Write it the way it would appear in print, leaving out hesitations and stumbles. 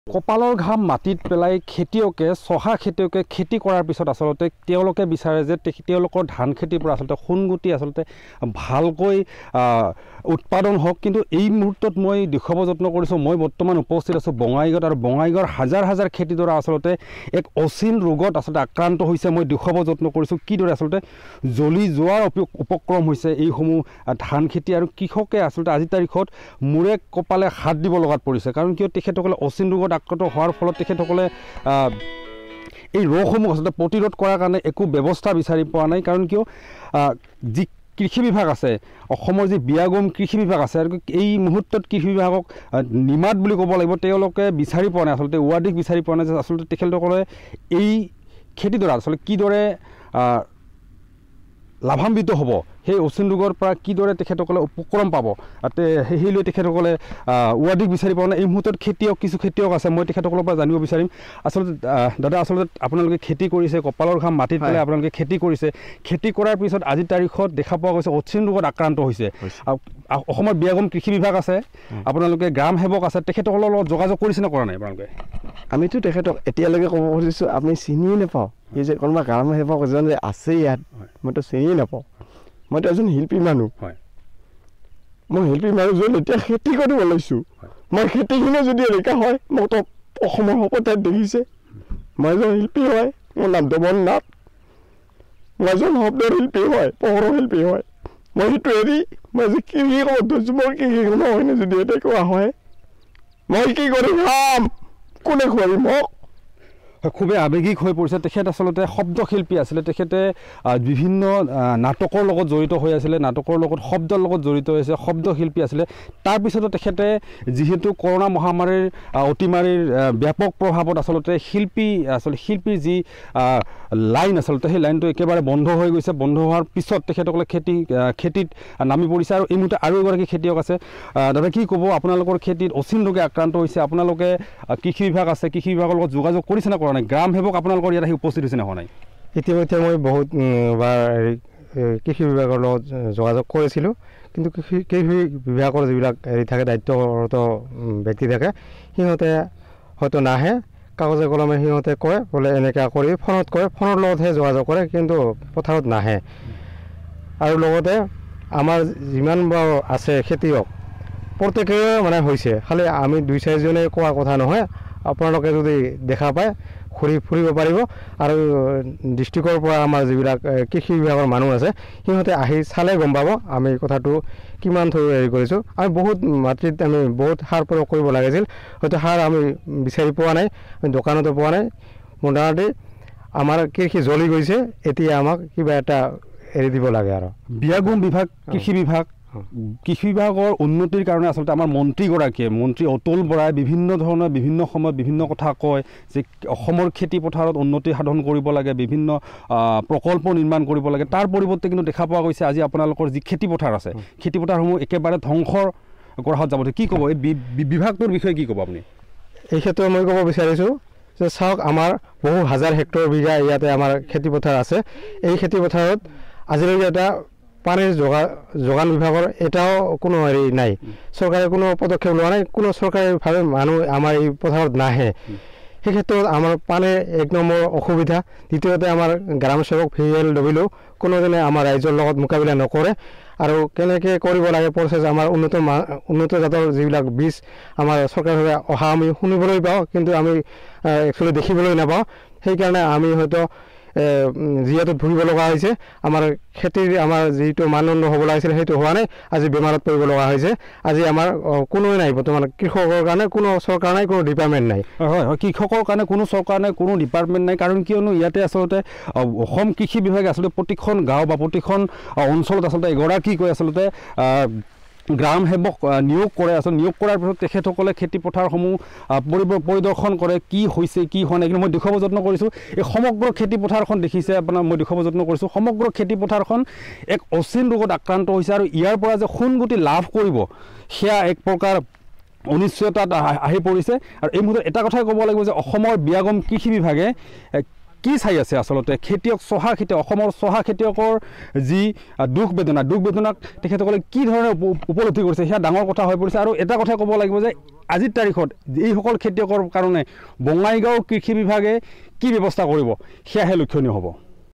কপালৰ ঘাম মাটিত পেলাই খেতিয়কে চহা খেতিয়কে খেতি কৰাৰ পিছত আচলতে তেওঁলোকে বিচাৰে যে তেওঁলোকৰ ধান খেতিৰ পৰা আচলতে সোণগুটি আচলতে ভালকৈ উৎপাদন হওক। কিন্তু এই মুহূৰ্তত মই দেখুৱাব যত্ন কৰিছোঁ, মই বৰ্তমান উপস্থিত আছোঁ বঙাইগাঁৱত, আৰু বঙাইগাঁৱৰ হাজাৰ হাজাৰ খেতিডৰা আচলতে এক অচিন ৰোগত আচলতে আক্ৰান্ত হৈছে। মই দেখুৱাব যত্ন কৰিছোঁ কিদৰে আচলতে জ্বলি যোৱাৰ উপক্ৰম হৈছে এইসমূহ ধান খেতি, আৰু কৃষকে আচলতে আজিৰ তাৰিখত মূৰে কপালে হাত দিব লগাত পৰিছে। কাৰণ কিয় তেখেতসকলে অচিন ৰোগত আক্ৰান্ত হোৱাৰ ফলত তেখেতসকলে এই ৰোগসমূহ আচলতে প্ৰতিৰোধ কৰাৰ কাৰণে একো ব্যৱস্থা বিচাৰি পোৱা নাই। কাৰণ কিয় যি কৃষি বিভাগ আছে, অসমৰ যি বিয়াগম কৃষি বিভাগ আছে, আৰু এই মুহূৰ্তত কৃষি বিভাগক নিমাত বুলি ক'ব লাগিব, তেওঁলোকে বিচাৰি পোৱা নাই, আচলতে ৱাৰ্ডিক বিচাৰি পোৱা নাই যে আচলতে তেখেতসকলে এই খেতিডৰা আচলতে কিদৰে লাভান্বিত হ'ব, সেই অচিন ৰোগৰ পৰা কিদৰে তেখেতসকলে উপক্ৰম পাব, সেই লৈ তেখেতসকলে ৱাৰ্ডিক বিচাৰি পোৱা নাই। এই মুহূৰ্তত কিছু খেতিয়ক আছে, মই তেখেতসকলৰ পৰা জানিব বিচাৰিম। আচলতে দাদা, আচলতে আপোনালোকে খেতি কৰিছে, কপালৰ ঘাম মাটিত পেলাই আপোনালোকে খেতি কৰিছে, খেতি কৰাৰ পিছত আজিৰ তাৰিখত দেখা পোৱা গৈছে অচিন ৰোগত আক্ৰান্ত হৈছে। অসমৰ বিয়াগম কৃষি বিভাগ আছে, আপোনালোকে গ্ৰাম সেৱক আছে, তেখেতসকলৰ লগত যোগাযোগ কৰিছে নে কৰা নাই আপোনালোকে? আমিতো তেখেতক এতিয়ালৈকে ক'ব খুজিছোঁ আপুনি চিনিয়ে নাপাওঁ, এই যে কোনোবা গ্ৰাম সেৱক এজন যে আছে ইয়াত, মইতো চিনিয়ে নাপাওঁ। মইতো এজন শিল্পী মানুহ, মই শিল্পী মানুহজন এতিয়া খেতি কৰিব লৈছোঁ। মই খেতিখিনি যদি এনেকুৱা হয়, মোকতো অসমৰ সকলোতে দেখিছে। মই এজন শিল্পী হয়, মোৰ নাম দমন নাথ, মই এজন শব্দৰ শিল্পী হয়, পোহৰৰ শিল্পী হয়। মই সেইটো এৰি মই যে কি ক'ব ধৰিছোঁ, মোৰ কি নহয়নে যদি এতিয়া কোৱা হয়, মই কি কৰি খাম, কোনে খুৱাবি মোক? খুবেই আৱেগিক হৈ পৰিছে। তেখেত আচলতে শব্দশিল্পী আছিলে, তেখেতে বিভিন্ন নাটকৰ লগত জড়িত হৈ আছিলে, নাটকৰ লগত শব্দৰ লগত জড়িত হৈছে, শব্দশিল্পী আছিলে। তাৰপিছতো তেখেতে যিহেতু কৰোণা মহামাৰীৰ অতিমাৰীৰ ব্যাপক প্ৰভাৱত আচলতে শিল্পীৰ যি লাইন আচলতে সেই লাইনটো একেবাৰে বন্ধ হৈ গৈছে। বন্ধ হোৱাৰ পিছত তেখেতসকলে খেতিত নামি পৰিছে। আৰু এই মুহূৰ্তে আৰু এগৰাকী খেতিয়ক আছে। দাদা, কি ক'ব, আপোনালোকৰ খেতিত অচিন ৰোগে আক্ৰান্ত হৈছে, আপোনালোকে কৃষি বিভাগ আছে, কৃষি বিভাগৰ লগত যোগাযোগ কৰিছে নে কৰা নাই? গ্ৰাম সেৱক আপোনালোকৰ ইয়াত আহি উপস্থিত হৈছে নে হোৱা নাই? ইতিমধ্যে মই বহুত বাৰ কৃষি বিভাগৰ লগত যোগাযোগ কৰিছিলোঁ, কিন্তু কৃষি বিভাগৰ যিবিলাক থাকে দায়িত্বৰত ব্যক্তি থাকে, সিহঁতে হয়তো নাহে, কাগজে কলমে সিহঁতে কয় বোলে এনেকৈ কৰি ফোনত কয়, ফোনৰ লগতহে যোগাযোগ কৰে, কিন্তু পথাৰত নাহে। আৰু লগতে আমাৰ যিমান বাৰু আছে খেতিয়ক প্ৰত্যেকে মানে হৈছে, খালি আমি 2-4জনে কোৱা কথা নহয়। আপোনালোকে যদি দেখা পায় ফুৰিব পাৰিব, আৰু ডিষ্ট্ৰিক্টৰ পৰা আমাৰ যিবিলাক কৃষি বিভাগৰ মানুহ আছে সিহঁতে আহি চালে গম পাব আমি কথাটো কিমান থৈ হেৰি কৰিছোঁ। আমি বহুত মাটিত আমি বহুত সাৰ প্ৰয়োগ কৰিব লাগিছিল, হয়তো সাৰ আমি বিচাৰি পোৱা নাই, দোকানতো পোৱা নাই। মোটামুটি আমাৰ কৃষি জ্বলি গৈছে, এতিয়া আমাক কিবা এটা এৰি দিব লাগে। আৰু বিয়াগম বিভাগ কৃষি বিভাগৰ উন্নতিৰ কাৰণে আচলতে আমাৰ মন্ত্ৰী অতুল বৰাই বিভিন্ন সময়ত বিভিন্ন কথা কয় যে অসমৰ খেতি পথাৰত উন্নতি সাধন কৰিব লাগে, বিভিন্ন প্ৰকল্প নিৰ্মাণ কৰিব লাগে। তাৰ পৰিৱৰ্তে কিন্তু দেখা পোৱা গৈছে আজি আপোনালোকৰ যি খেতি পথাৰ আছে, খেতি পথাৰসমূহ একেবাৰে ধ্বংসৰ গৰাহত যাব। কি ক'ব এই বিভাগটোৰ বিষয়ে, কি ক'ব আপুনি? এই ক্ষেত্ৰত মই ক'ব বিচাৰিছোঁ যে চাওক, আমাৰ বহু হাজাৰ হেক্টৰ বিঘা ইয়াতে আমাৰ খেতি পথাৰ আছে। এই খেতি পথাৰত আজিলৈকে এটা পানীৰ যোগান বিভাগৰ এটাও কোনো হেৰি নাই, চৰকাৰে কোনো পদক্ষেপ লোৱা নাই, কোনো চৰকাৰীভাৱে মানুহ আমাৰ এই পথাৰত নাহে। সেই ক্ষেত্ৰত আমাৰ পানীৰ 1 নম্বৰ অসুবিধা। দ্বিতীয়তে আমাৰ গ্ৰাম সেৱক VLW কোনোজনে আমাৰ ৰাইজৰ লগত মোকাবিলা নকৰে। আৰু কেনেকৈ কৰিব লাগে প্ৰচেছ, আমাৰ উন্নত জাতৰ যিবিলাক বীজ আমাৰ চৰকাৰীভাৱে অহা আমি শুনিবলৈ পাওঁ, কিন্তু আমি একচুৱেলি দেখিবলৈ নাপাওঁ। সেইকাৰণে আমি হয়তো যিহেতু ভুগিব লগা হৈছে। আমাৰ খেতিৰ যিটো মানদণ্ড হ'ব লাগিছিল সেইটো হোৱা নাই, আজি বেমাৰত পৰিব লগা হৈছে। আজি আমাৰ কোনোৱে নাই বৰ্তমান, কৃষকৰ কাৰণে কোনো চৰকাৰ নাই, কোনো ডিপাৰ্টমেণ্ট নাই। হয়, কৃষকৰ কাৰণে কোনো চৰকাৰ নাই, কোনো ডিপাৰ্টমেণ্ট নাই। কাৰণ কিয়নো ইয়াতে আচলতে অসম কৃষি বিভাগে আচলতে প্ৰতিখন গাঁও বা প্ৰতিখন অঞ্চলত আচলতে এগৰাকীকৈ আচলতে গ্ৰাম সেৱক নিয়োগ কৰে। আচলতে নিয়োগ কৰাৰ পিছত তেখেতসকলে খেতি পথাৰসমূহ পৰিদৰ্শন কৰে, কি হৈছে কি হোৱা নাই। কিন্তু মই দেখুৱাব যত্ন কৰিছোঁ এই সমগ্ৰ খেতি পথাৰখন দেখিছে আপোনাৰ, মই দেখুৱাব যত্ন কৰিছোঁ সমগ্ৰ খেতি পথাৰখন এক অচিন ৰোগত আক্ৰান্ত হৈছে। আৰু ইয়াৰ পৰা যে সোণগুটি লাভ কৰিব সেয়া এক প্ৰকাৰ অনিশ্চয়তাত আহি পৰিছে। আৰু এই মুহূৰ্তত এটা কথাই ক'ব লাগিব যে অসমৰ বিয়াগম কৃষি বিভাগে কি চাই আছে আচলতে খেতিয়ক চহা খেতিয়ক অসমৰ চহা খেতিয়কৰ যি দুখ বেদনাক তেখেতসকলে কি ধৰণে উপলব্ধি কৰিছে সেয়া ডাঙৰ কথা হৈ পৰিছে। আৰু এটা কথা ক'ব লাগিব যে আজিৰ তাৰিখত এইসকল খেতিয়কৰ কাৰণে বঙাইগাঁও কৃষি বিভাগে কি ব্যৱস্থা কৰিব সেয়াহে লক্ষণীয় হ'ব।